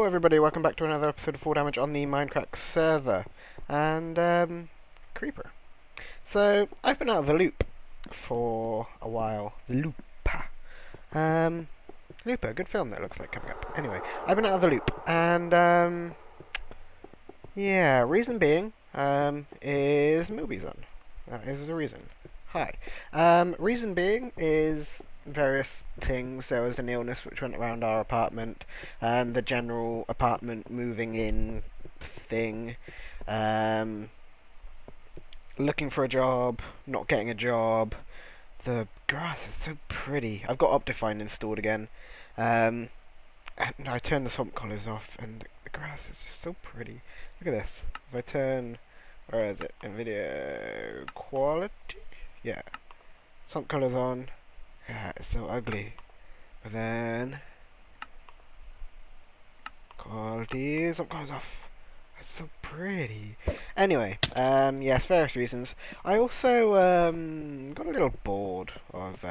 Hello everybody, welcome back to another episode of Fall Damage on the Mindcrack server. And, Creeper. So, I've been out of the loop for a while. Looper. Looper, good film that looks like coming up. Anyway, I've been out of the loop, and, yeah, reason being, is movies on. That is the reason. Hi. Reason being is various things. There was an illness which went around our apartment, the general apartment moving in thing, um, looking for a job, not getting a job. The grass is so pretty. I've got Optifine installed again, and I turned the swamp colours off, and the grass is just so pretty. Look at this. If I turn, where is it? In video quality? Yeah. Swamp colours on. Yeah, it's so ugly. But then quality, swamp colours off. It's so pretty. Anyway, yes, various reasons. I also got a little bored of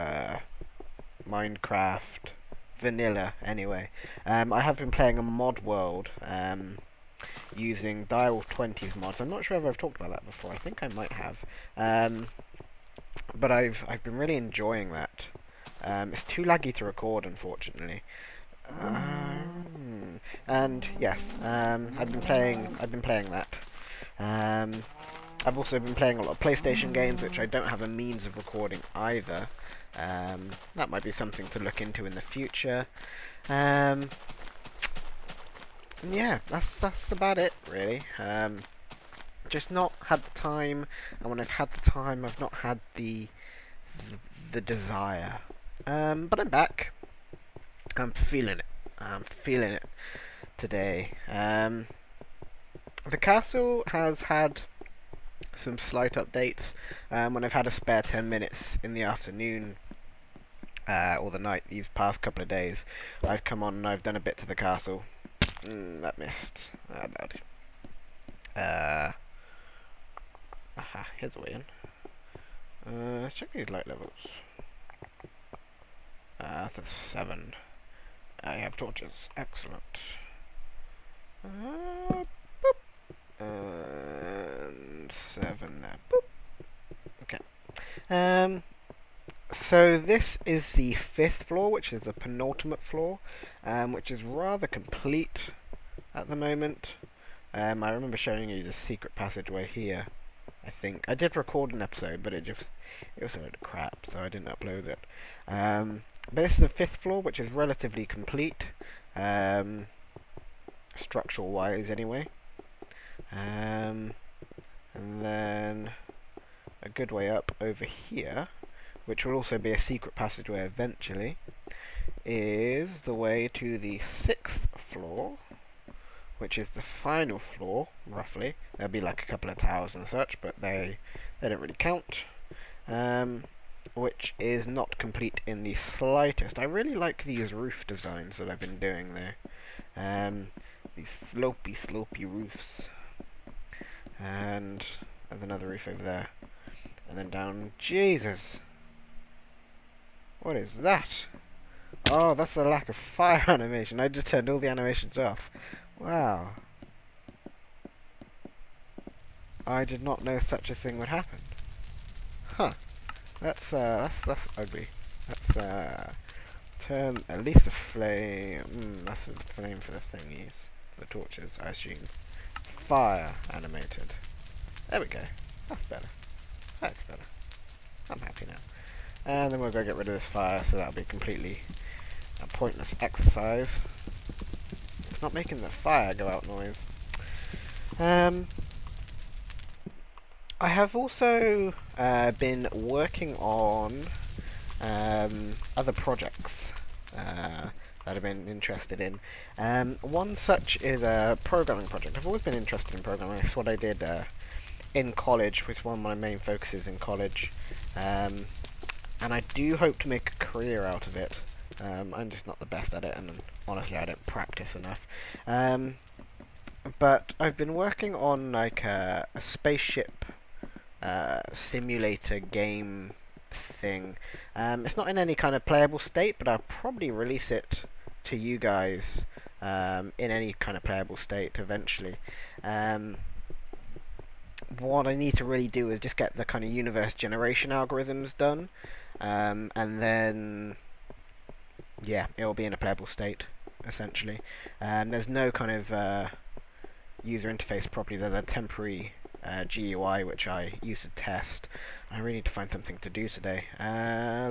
Minecraft vanilla. Anyway, I have been playing a mod world using Dial 20's mods. I'm not sure if I've talked about that before. I think I might have. But I've been really enjoying that. It's too laggy to record, unfortunately. And yes, I've been playing that. I've also been playing a lot of PlayStation games, which I don't have a means of recording either. That might be something to look into in the future. Yeah, that's about it, really. Just not had the time, and when I've had the time, I've not had the desire. But I'm back. I'm feeling it. I'm feeling it today. The castle has had some slight updates. When I've had a spare 10 minutes in the afternoon or the night these past couple of days, I've come on and I've done a bit to the castle. That missed. That'll do. Aha, here's a way in. Let's check these light levels. That's 7. I have torches. Excellent. Boop. And 7 there. Boop. Okay. So this is the 5th floor, which is the penultimate floor, which is rather complete at the moment. I remember showing you the secret passageway here. I think I did record an episode, but it was a load of crap, so I didn't upload it. But this is the 5th floor, which is relatively complete, structural wise anyway. And then a good way up over here, which will also be a secret passageway eventually, is the way to the 6th floor, which is the final floor, roughly. There'll be like a couple of towers and such, but they don't really count. Which is not complete in the slightest. I really like these roof designs that I've been doing there. These slopey roofs. And there's another roof over there. And then down. Jesus! What is that? Oh, that's the lack of fire animation. I just turned all the animations off. Wow. I did not know such a thing would happen. Huh. That's ugly. Let's turn at least the flame. That's the flame for the thingies, the torches, I assume. Fire animated. There we go. That's better. That's better. I'm happy now. And then we'll go get rid of this fire, so that'll be completely a pointless exercise. It's not making the fire go out noise. I have also been working on other projects that I've been interested in. One such is a programming project. I've always been interested in programming. That's what I did in college, which is one of my main focuses in college. And I do hope to make a career out of it. I'm just not the best at it, and honestly I don't practice enough. But I've been working on like a spaceship simulator game thing. It's not in any kind of playable state, but I'll probably release it to you guys in any kind of playable state eventually. What I need to really do is just get the kind of universe generation algorithms done, and then yeah, it will be in a playable state essentially. There's no kind of user interface properly. There's a temporary GUI which I used to test. I really need to find something to do today. I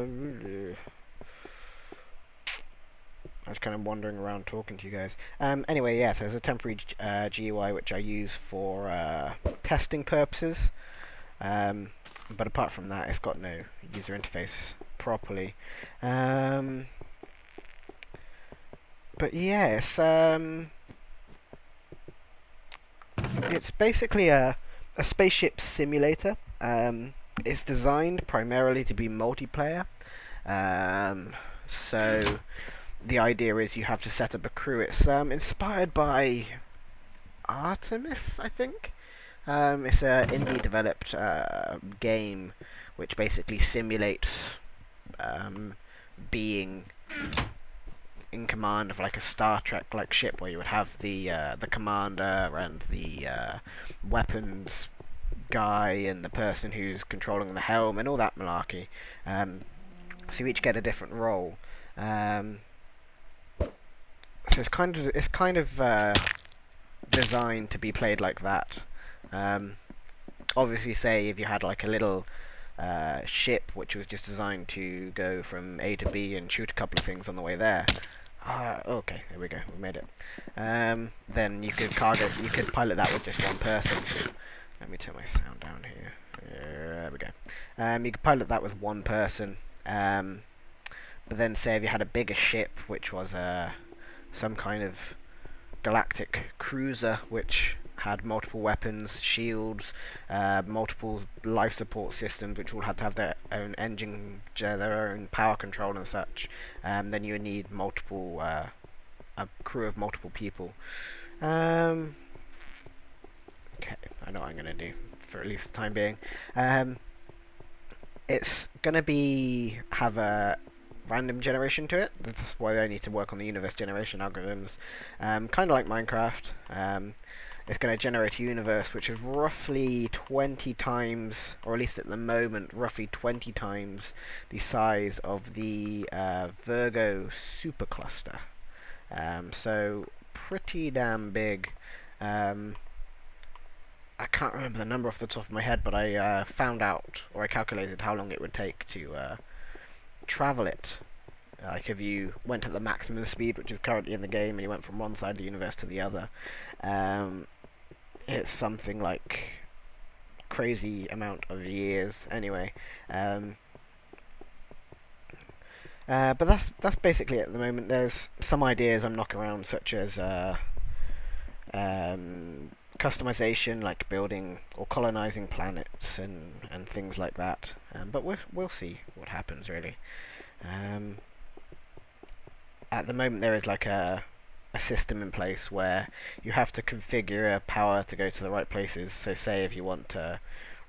was kind of wandering around talking to you guys. Anyway, yeah, so there's a temporary GUI which I use for testing purposes. But apart from that, it's got no user interface properly. But yeah, it's basically a spaceship simulator. It's designed primarily to be multiplayer. So the idea is you have to set up a crew. It's inspired by Artemis, I think. It's a indie developed game which basically simulates being in command of like a Star Trek like ship, where you would have the commander and the weapons guy and the person who's controlling the helm and all that malarkey. So you each get a different role. So it's kind of designed to be played like that. Obviously, say if you had like a little ship which was just designed to go from A to B and shoot a couple of things on the way there. Okay, there we go, we made it. Then you could pilot that with just one person. Let me turn my sound down here. There we go. You could pilot that with one person. But then say if you had a bigger ship, which was some kind of galactic cruiser, which had multiple weapons, shields, multiple life support systems, which all had to have their own engine, their own power control and such. Then you would need multiple, a crew of multiple people. Okay, I know what I'm gonna do for at least the time being. It's gonna have a random generation to it. That's why I need to work on the universe generation algorithms. Kind of like Minecraft. It's going to generate a universe which is roughly 20 times, or at least at the moment, roughly 20 times the size of the Virgo supercluster. So pretty damn big. I can't remember the number off the top of my head, but I found out, or I calculated how long it would take to travel it. Like if you went at the maximum speed, which is currently in the game, and you went from one side of the universe to the other, it's something like crazy amount of years. Anyway, but that's basically it at the moment. There's some ideas I'm knocking around, such as customization, like building or colonizing planets and things like that. But we'll see what happens really. At the moment, there is like a system in place where you have to configure a power to go to the right places. So say if you want to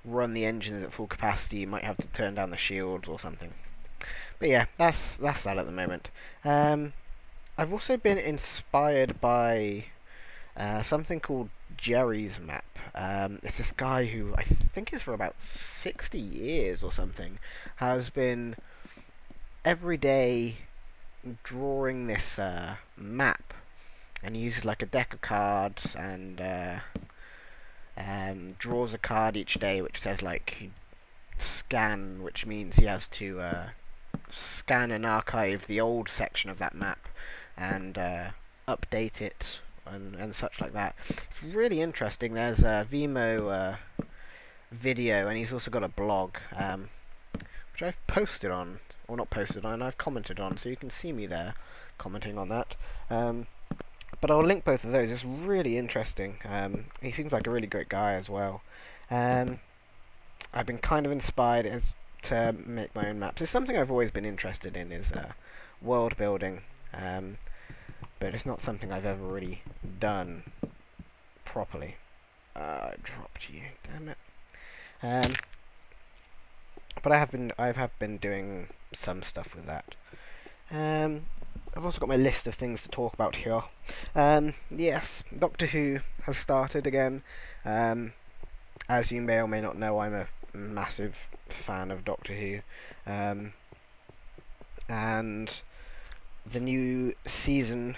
run the engines at full capacity, you might have to turn down the shields or something. But yeah, that's that at the moment. I've also been inspired by something called Jerry's Map. It's this guy who I think is for about 60 years or something, has been every day drawing this map, and he uses like a deck of cards and draws a card each day which says like scan, which means he has to scan and archive the old section of that map and update it and such like that. It's really interesting. There's a Vimo video, and he's also got a blog which I've posted on, or not posted on, I've commented on, so you can see me there commenting on that. But I'll link both of those. It's really interesting. He seems like a really great guy as well. I've been kind of inspired to make my own maps. It's something I've always been interested in, is world building, but it's not something I've ever really done properly. I dropped you, damn it. But I have been doing some stuff with that. I've also got my list of things to talk about here. Yes, Doctor Who has started again. Um, as you may or may not know, I'm a massive fan of Doctor Who. Um, and the new season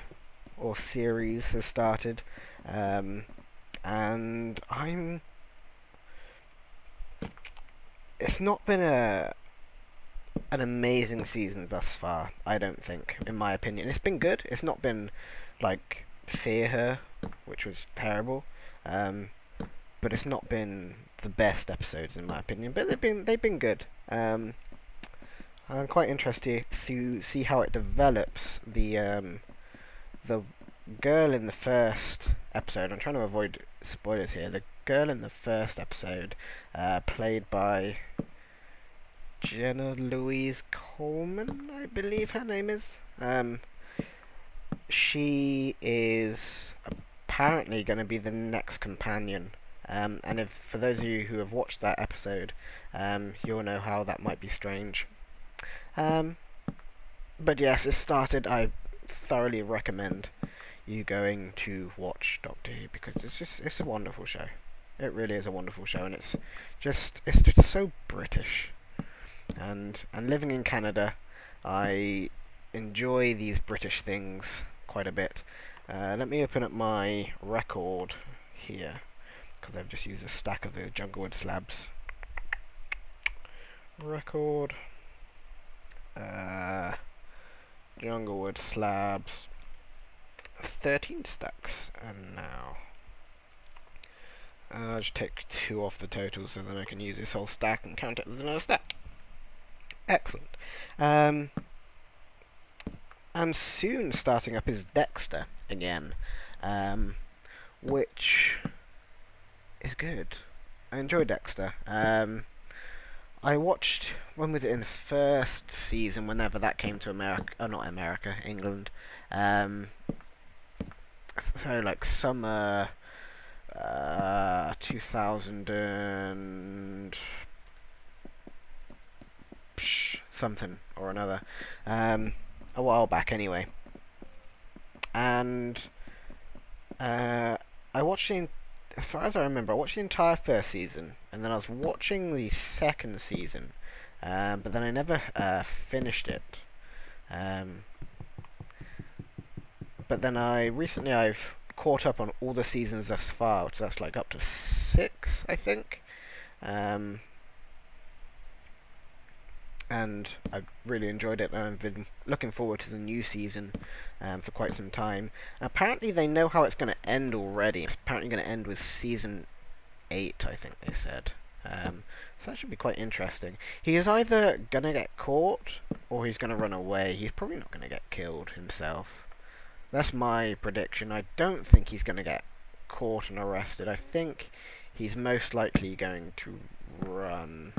or series has started. Um, and I'm. It's not been an amazing season thus far, I don't think, in my opinion. It's been good. It's not been like Fear Her, which was terrible. Um, but it's not been the best episodes in my opinion. But they've been good. I'm quite interested to see how it develops. The girl in the first episode. I'm trying to avoid spoilers here. The girl in the first episode, played by Jenna Louise Coleman, I believe her name is. She is apparently going to be the next companion. And if for those of you who have watched that episode, you'll know how that might be strange. Um, but yes, it started. I thoroughly recommend you going to watch Doctor Who because it's a wonderful show. It really is a wonderful show, and it's just so British. And living in Canada, I enjoy these British things quite a bit. Let me open up my record here because I've just used a stack of the Junglewood slabs. Record. Uh, Junglewood slabs. 13 stacks, and now I'll just take 2 off the total so then I can use this whole stack and count it as another stack. Excellent. And soon starting up is Dexter again, which is good. I enjoy Dexter. I watched, when was it, in the first season, whenever that came to America, oh not America, England, so like summer 2000 and something or another, a while back anyway. And I watched as far as I remember, I watched the entire first season, and then I was watching the second season, but then I never finished it. But then I've caught up on all the seasons thus far, which that's like up to 6, I think. And I've really enjoyed it, and I've been looking forward to the new season for quite some time. And apparently they know how it's going to end already. It's apparently going to end with season 8, I think they said. So that should be quite interesting. He is either going to get caught, or he's going to run away. He's probably not going to get killed himself. That's my prediction. I don't think he's going to get caught and arrested. I think he's most likely going to run.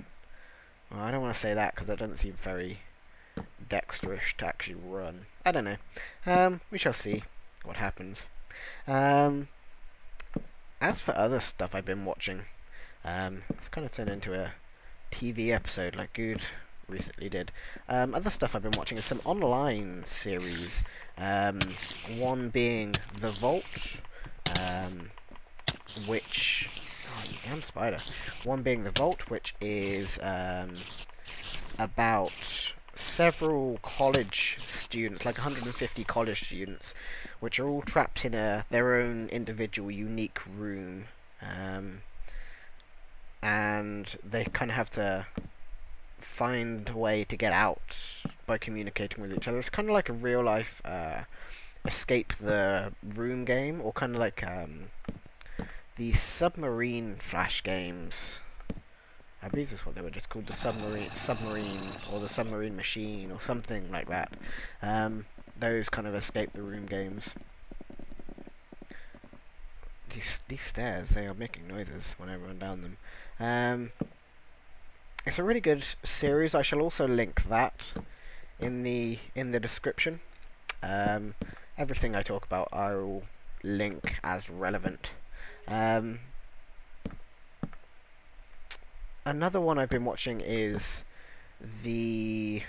Well, I don't want to say that because that doesn't seem very dexterish to actually run. I don't know. We shall see what happens. As for other stuff I've been watching, it's kind of turned into a TV episode like Good recently did. Other stuff I've been watching is some online series. One being The Vault, which... Oh, you damn spider. One being The Vault, which is about several college students, like 150 college students, which are all trapped in their own individual, unique room. And they kind of have to find a way to get out by communicating with each other. It's kind of like a real life escape the room game, or kind of like the submarine flash games. I believe that's what they were just called, the submarine, or the submarine machine, or something like that. Those kind of escape the room games. These stairs, they are making noises when I run down them. It's a really good series. I shall also link that in the description. Everything I talk about, I will link as relevant. Another one I've been watching is the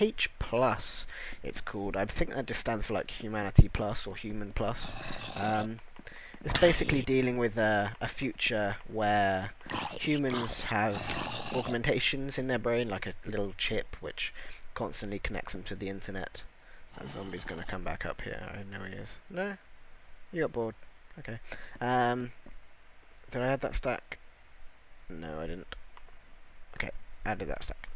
H plus, it's called. I think that just stands for like Humanity Plus or Human Plus. It's basically dealing with a future where humans have augmentations in their brain, like a little chip which constantly connects them to the internet. That zombie's gonna come back up here. I know he is. No? You got bored. Okay. Did I add that stack? No, I didn't. Okay, added that stack.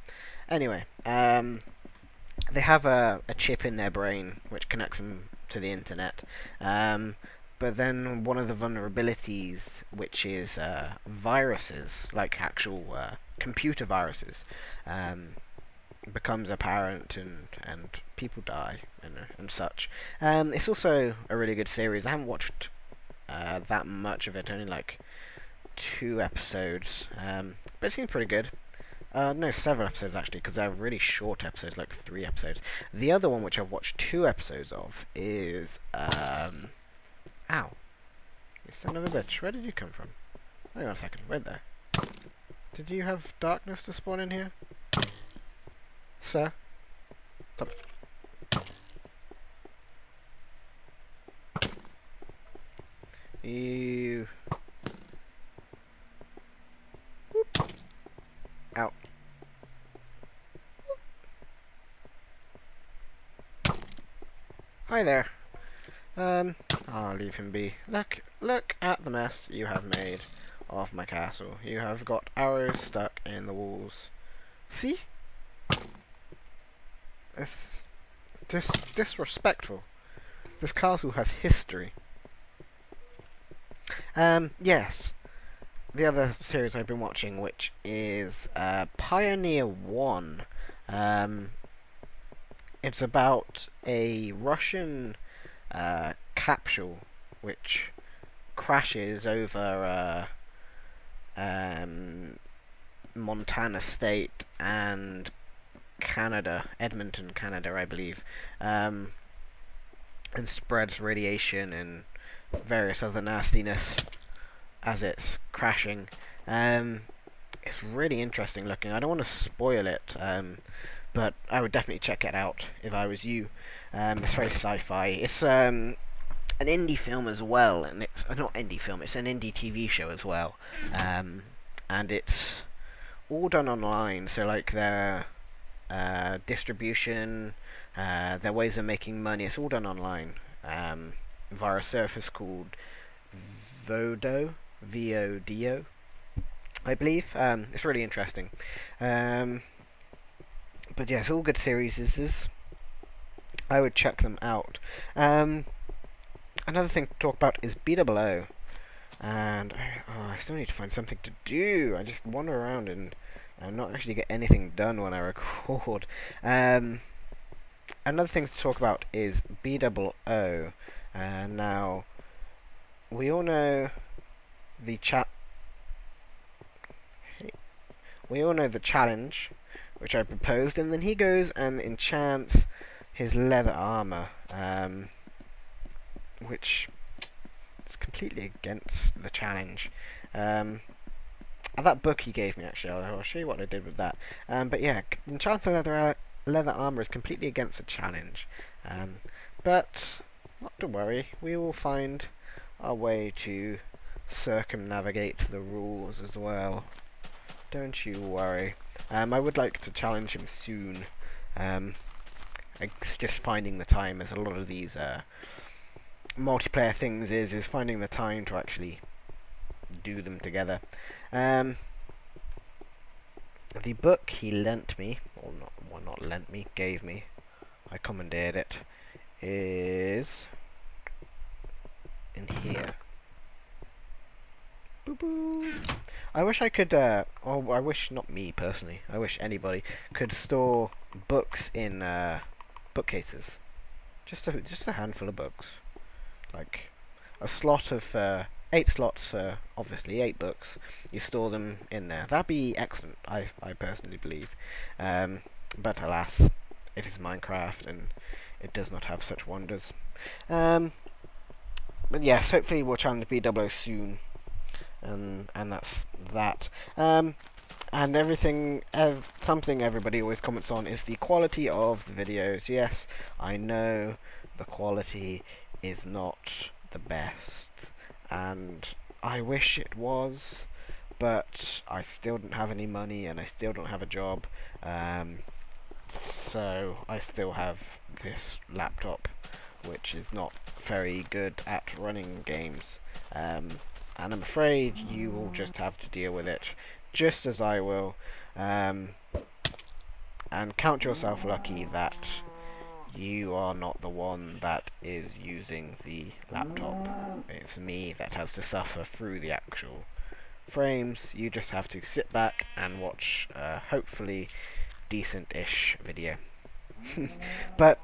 Anyway, they have a chip in their brain which connects them to the internet. But then one of the vulnerabilities, which is viruses, like actual computer viruses, becomes apparent, and people die and such. It's also a really good series. I haven't watched that much of it, only like 2 episodes, but it seems pretty good. No, 7 episodes actually, because they're really short episodes, like 3 episodes. The other one, which I've watched 2 episodes of, is ow! You son of a bitch! Where did you come from? Hang on a second. Wait there. Did you have darkness to spawn in here, sir? Stop. You. Whoop. Ow. Hi there. I'll leave him be. Look at the mess you have made of my castle. You have got arrows stuck in the walls. See? It's disrespectful. This castle has history. Yes. The other series I've been watching, which is Pioneer 1. It's about a Russian capsule which crashes over Montana State and Canada, Edmonton, Canada, I believe, and spreads radiation and various other nastiness as it's crashing. It's really interesting looking. I don't want to spoil it, but I would definitely check it out if I was you. It's very sci-fi. It's an indie film as well, and it's not indie film. It's an indie TV show as well, and it's all done online. So like their distribution, their ways of making money, it's all done online via a service called Vodo, VODO, I believe. It's really interesting. But yes, all good series. I would check them out. Another thing to talk about is BOO, and I still need to find something to do. I just wander around and not actually get anything done when I record. Another thing to talk about is BOO. Now, we all know the challenge which I proposed, and then he goes and enchants his leather armor, which is completely against the challenge. And that book he gave me, actually, I'll show you what I did with that. But yeah, enchanting leather armor is completely against the challenge. But not to worry, we will find our way to circumnavigate the rules as well. Don't you worry. I would like to challenge him soon. It's just finding the time, as a lot of these multiplayer things is finding the time to actually do them together. The book he lent me, or not lent me, gave me, I commandeered it, is in here. Boo boo. I wish I could, I wish, not me personally, I wish anybody could store books in bookcases. Just a handful of books. Like a slot of 8 slots for obviously 8 books. You store them in there. That'd be excellent, I personally believe. But alas, it is Minecraft and it does not have such wonders. But yes, hopefully we'll challenge BOO soon. And that's that. And something everybody always comments on is the quality of the videos. Yes, I know the quality is not the best, and I wish it was, but I still don't have any money and I still don't have a job, so I still have this laptop, which is not very good at running games, and I'm afraid you will just have to deal with it, just as I will, and count yourself lucky that you are not the one that is using the laptop. It's me that has to suffer through the actual frames. You just have to sit back and watch hopefully decent-ish video. But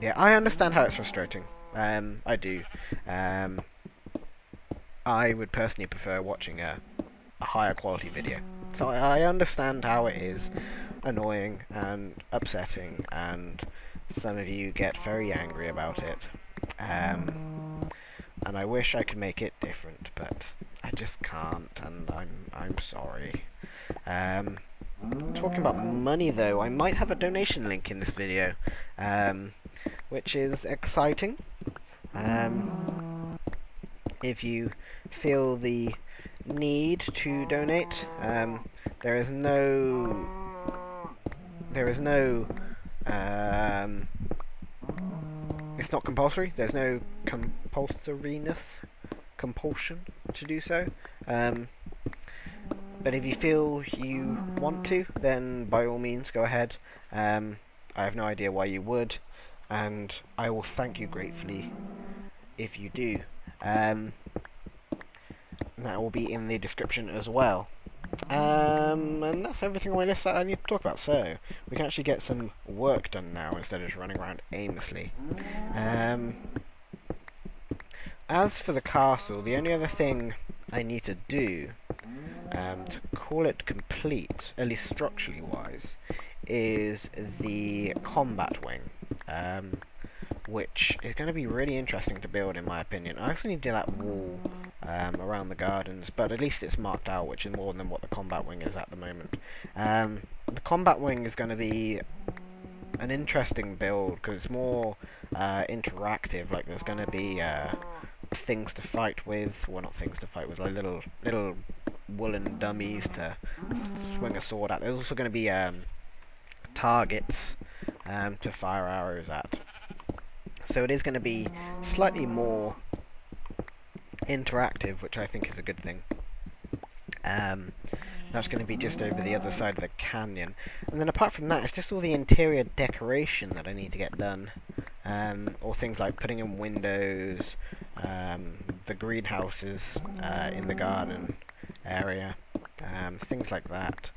yeah, I understand how it's frustrating. I do. Um, I would personally prefer watching a higher quality video. So I understand how it is annoying and upsetting, and some of you get very angry about it. And I wish I could make it different, but I just can't, and I'm sorry. Talking about money though, I might have a donation link in this video, which is exciting. If you feel the need to donate, there is no it's not compulsory. There's no compulsion to do so. But if you feel you want to, then by all means go ahead. I have no idea why you would, and I will thank you gratefully if you do. And that will be in the description as well. And that's everything on my list that I need to talk about. So we can actually get some work done now instead of just running around aimlessly. As for the castle, the only other thing I need to do to call it complete, at least structurally wise, is the combat wing, which is going to be really interesting to build in my opinion. I also need to do that wall around the gardens, but at least it's marked out, which is more than what the combat wing is at the moment. The combat wing is going to be an interesting build because it's more interactive. Like there's going to be things to fight with, well not things to fight with, like little woolen dummies to swing a sword at. There's also going to be targets to fire arrows at. So it is going to be slightly more interactive, which I think is a good thing. That's going to be just over the other side of the canyon. And then apart from that, it's just all the interior decoration that I need to get done. Or things like putting in windows, the greenhouses in the garden area, things like that.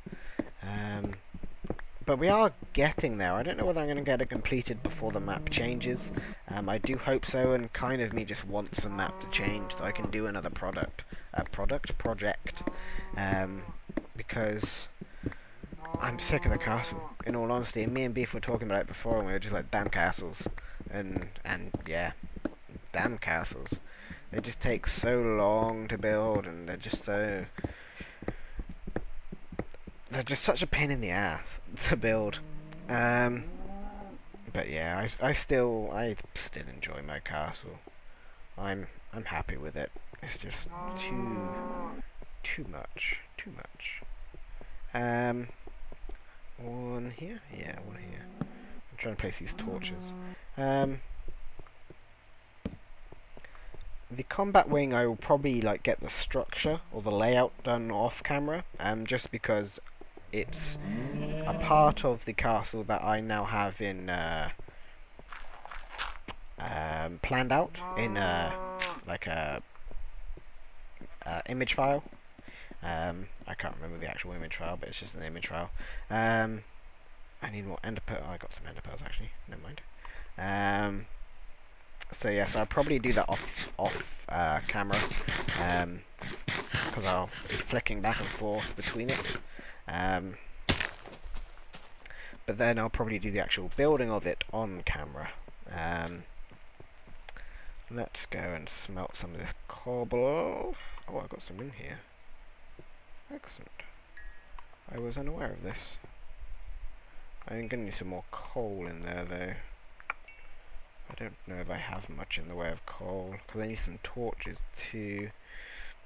But we are getting there. I don't know whether I'm going to get it completed before the map changes. I do hope so, and kind of me just wants the map to change so I can do another project. Because I'm sick of the castle, in all honesty. And me and Beef were talking about it before, and we were just like, damn castles. And yeah, damn castles. They just take so long to build, and they're just such a pain in the ass to build. But yeah, I still enjoy my castle. I'm happy with it. It's just too much. One here? Yeah, one here. I'm trying to place these torches. The combat wing, I will probably like get the structure or the layout done off camera, just because it's a part of the castle that I now have in planned out in like a image file. I can't remember the actual image file, but it's just an image file. I need more ender pearls. I got some ender pearls actually. Never mind. So yes, I'll probably do that off camera, because I'll be flicking back and forth between it. But then I'll probably do the actual building of it on camera. Let's go and smelt some of this cobble. Oh, I've got some in here. Excellent. I was unaware of this. I'm gonna need some more coal in there though. I don't know if I have much in the way of coal, because I need some torches too.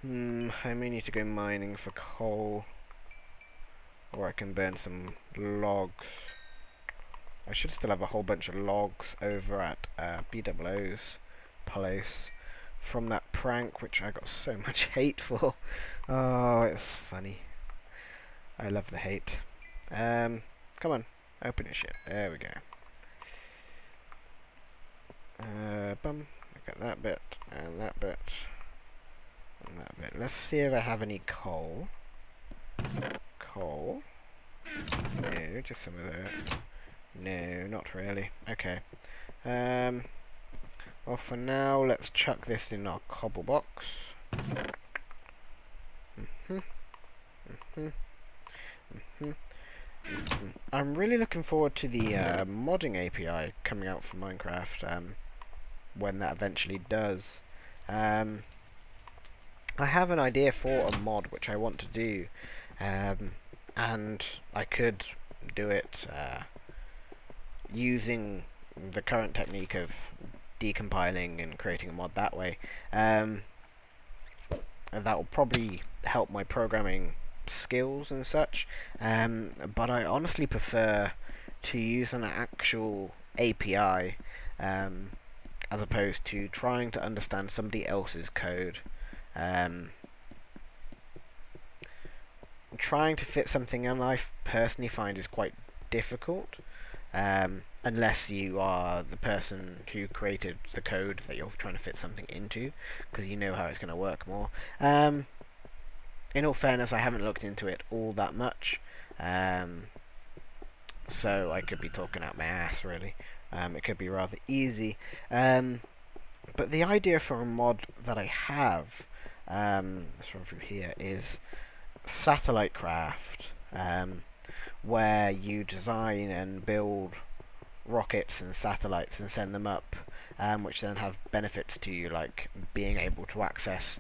I may need to go mining for coal, or I can burn some logs. I should still have a whole bunch of logs over at BWO's place from that prank, which I got so much hate for. Oh, it's funny. I love the hate. Come on, open your shit. There we go. Bum. I got that bit, and that bit, and that bit. Let's see if I have any coal. Coal? No, just some of that. No, not really. Okay. Well, for now, let's chuck this in our cobble box. I'm really looking forward to the modding API coming out for Minecraft, when that eventually does. I have an idea for a mod which I want to do, and I could do it using the current technique of decompiling and creating a mod that way. And that will probably help my programming skills and such, but I honestly prefer to use an actual API as opposed to trying to understand somebody else's code. Trying to fit something in, I personally find is quite difficult, unless you are the person who created the code that you're trying to fit something into, because you know how it's going to work more. In all fairness, I haven't looked into it all that much, so I could be talking out my ass, really. It could be rather easy. But the idea for a mod that I have, let's run through here, is satellite craft, where you design and build rockets and satellites and send them up, which then have benefits to you, like being able to access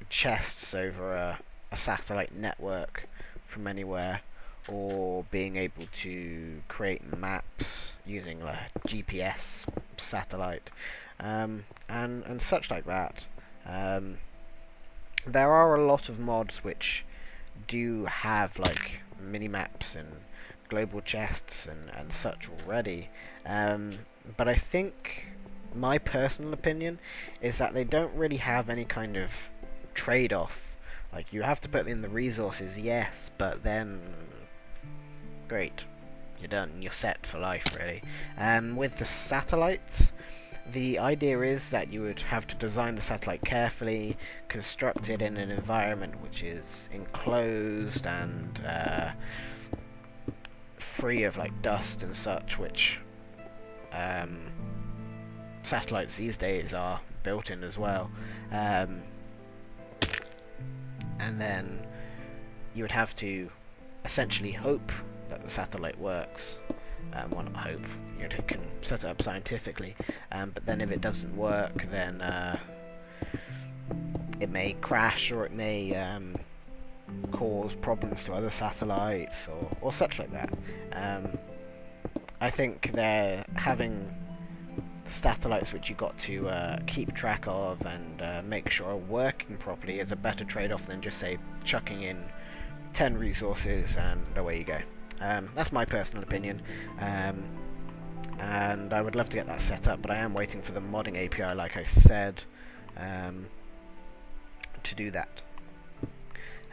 chests over a satellite network from anywhere, or being able to create maps using a GPS satellite, and such like that. There are a lot of mods which do have like mini maps and global chests and such already, but I think my personal opinion is that they don't really have any kind of trade-off. Like, you have to put in the resources, yes, but then great, you're done, you're set for life, really. With the satellites, the idea is that you would have to design the satellite carefully, construct it in an environment which is enclosed and free of like dust and such, which satellites these days are built in as well. And then you would have to essentially hope that the satellite works. Well, not hope, you can set it up scientifically, but then if it doesn't work, then it may crash, or it may cause problems to other satellites, or such like that. I think they're having satellites which you've got to keep track of and make sure are working properly is a better trade-off than just, say, chucking in 10 resources and away you go. That's my personal opinion, and I would love to get that set up, but I am waiting for the modding API, like I said, to do that.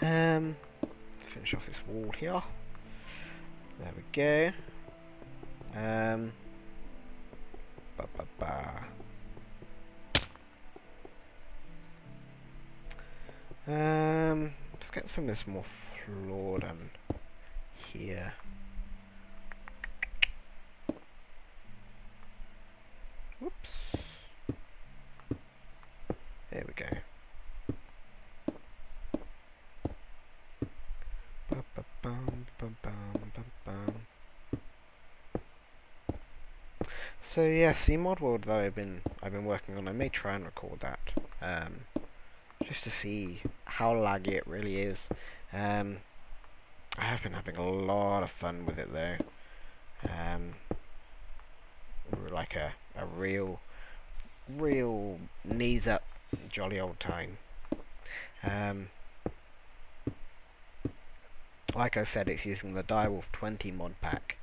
Let's finish off this wall here. There we go. Let's get some of this more floor done here. Whoops. There we go. So yeah, Mod World that I've been working on, I may try and record that, just to see how laggy it really is. I have been having a lot of fun with it though. Like a real knees up jolly old time. Um, like I said, it's using the Direwolf 20 mod pack,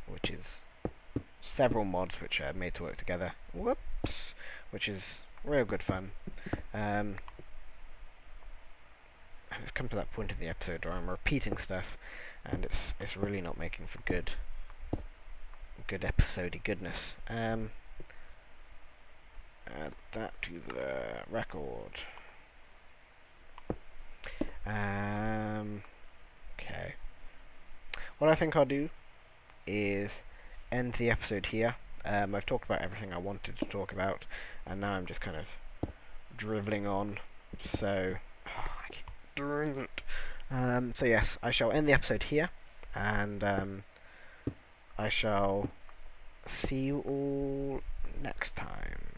which is several mods which are made to work together. Whoops! Which is real good fun. And it's come to that point in the episode where I'm repeating stuff, and it's really not making for good episode-y goodness. Add that to the record. Okay. What I think I'll do is end the episode here. I've talked about everything I wanted to talk about, and now I'm just kind of drivelling on. So, I keep doing it. So yes, I shall end the episode here, and I shall see you all next time.